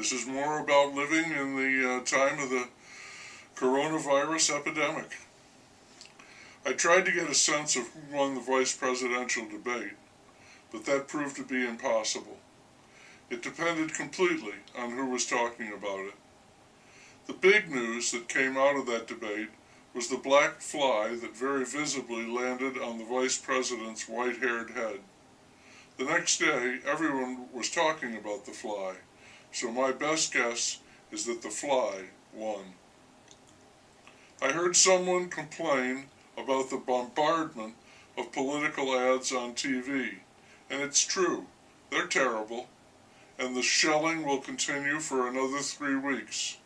This is more about living in the time of the coronavirus epidemic. I tried to get a sense of who won the vice presidential debate, but that proved to be impossible. It depended completely on who was talking about it. The big news that came out of that debate was the black fly that very visibly landed on the vice president's white-haired head. The next day, everyone was talking about the fly, so my best guess is that the fly won. I heard someone complain about the bombardment of political ads on TV, and it's true, they're terrible, and the shelling will continue for another 3 weeks.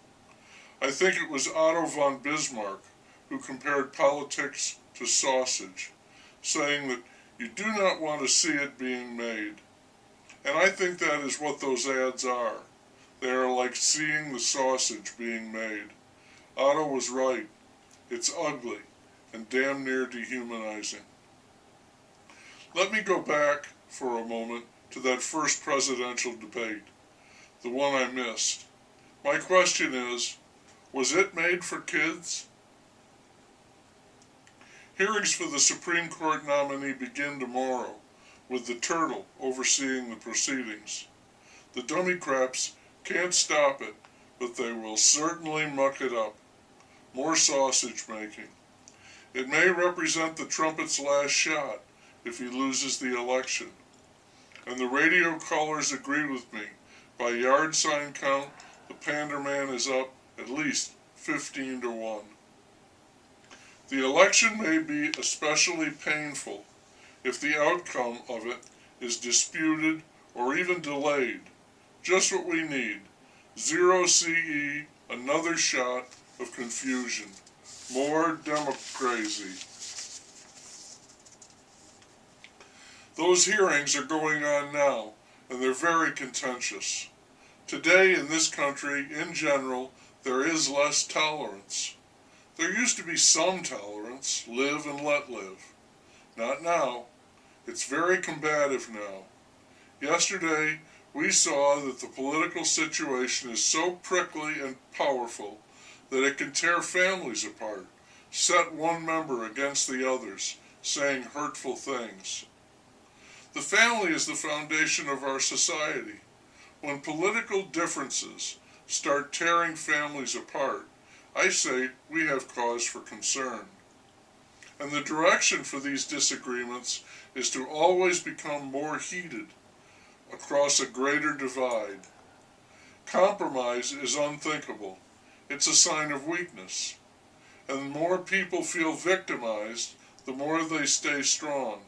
I think it was Otto von Bismarck who compared politics to sausage, saying that you do not want to see it being made. And I think that is what those ads are. They are like seeing the sausage being made. Otto was right. It's ugly and damn near dehumanizing. Let me go back for a moment to that first presidential debate, the one I missed. My question is, was it made for kids? Hearings for the Supreme Court nominee begin tomorrow, with the turtle overseeing the proceedings. The dummy craps can't stop it, but they will certainly muck it up. More sausage making. It may represent the trumpet's last shot if he loses the election. And the radio callers agree with me. By yard sign count, the Pander Man is up at least 15-1. The election may be especially painful if the outcome of it is disputed or even delayed. Just what we need. Zero CE, another shot of confusion. More democracy. Those hearings are going on now, and they're very contentious. Today in this country, in general, there is less tolerance. There used to be some tolerance, live and let live. Not now. It's very combative now. Yesterday, we saw that the political situation is so prickly and powerful that it can tear families apart, set one member against the others, saying hurtful things. The family is the foundation of our society. When political differences start tearing families apart, I say we have cause for concern. And the direction for these disagreements is to always become more heated across a greater divide. Compromise is unthinkable. It's a sign of weakness. And the more people feel victimized, the more they stay strong.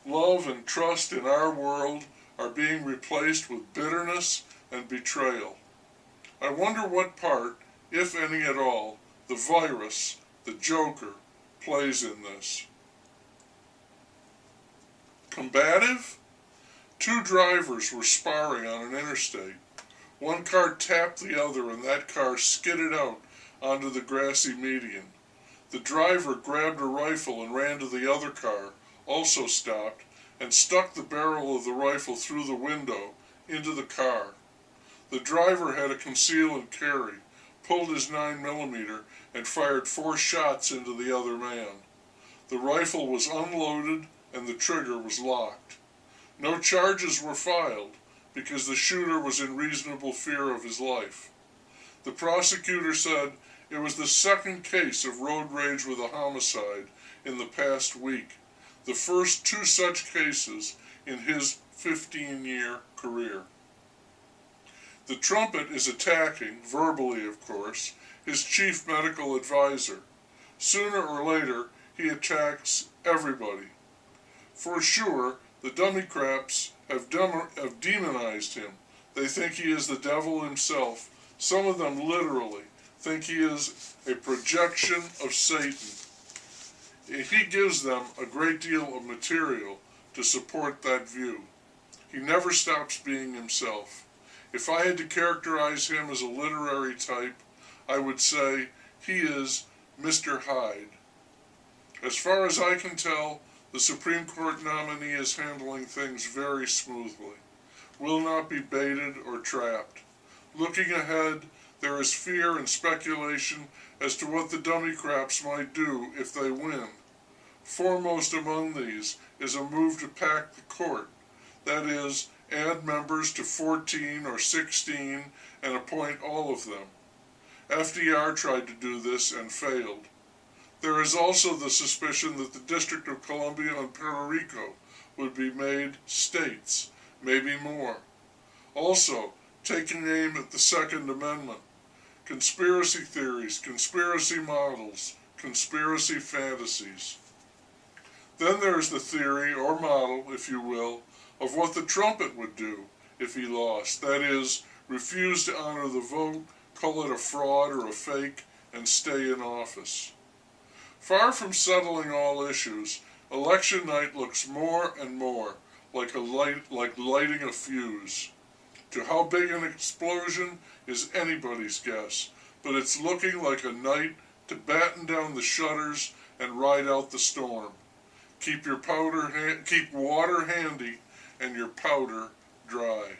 Love and trust in our world are being replaced with bitterness and betrayal. I wonder what part, if any at all, the virus, the Joker, plays in this. Combative? 2 drivers were sparring on an interstate. One car tapped the other and that car skidded out onto the grassy median. The driver grabbed a rifle and ran to the other car, also stopped, and stuck the barrel of the rifle through the window into the car. The driver had a conceal and carry, pulled his 9mm, and fired 4 shots into the other man. The rifle was unloaded and the trigger was locked. No charges were filed because the shooter was in reasonable fear of his life. The prosecutor said it was the second case of road rage with a homicide in the past week, the first 2 such cases in his 15-year career. The trumpet is attacking, verbally of course, his chief medical advisor. Sooner or later, he attacks everybody. For sure, the dummy craps have demonized him. They think he is the devil himself. Some of them literally think he is a projection of Satan. He gives them a great deal of material to support that view. He never stops being himself. If I had to characterize him as a literary type, I would say he is Mr. Hyde. As far as I can tell, the Supreme Court nominee is handling things very smoothly, will not be baited or trapped. Looking ahead, there is fear and speculation as to what the dummy craps might do if they win. Foremost among these is a move to pack the court, that is, add members to 14 or 16 and appoint all of them. FDR tried to do this and failed. There is also the suspicion that the District of Columbia and Puerto Rico would be made states, maybe more. Also, taking aim at the Second Amendment, conspiracy theories, conspiracy models, conspiracy fantasies. Then there is the theory, or model, if you will, of what the trumpet would do if he lost. That is, refuse to honor the vote, call it a fraud or a fake, and stay in office. Far from settling all issues, election night looks more and more like lighting a fuse. To how big an explosion is anybody's guess, but it's looking like a night to batten down the shutters and ride out the storm. Keep water handy and your powder dry.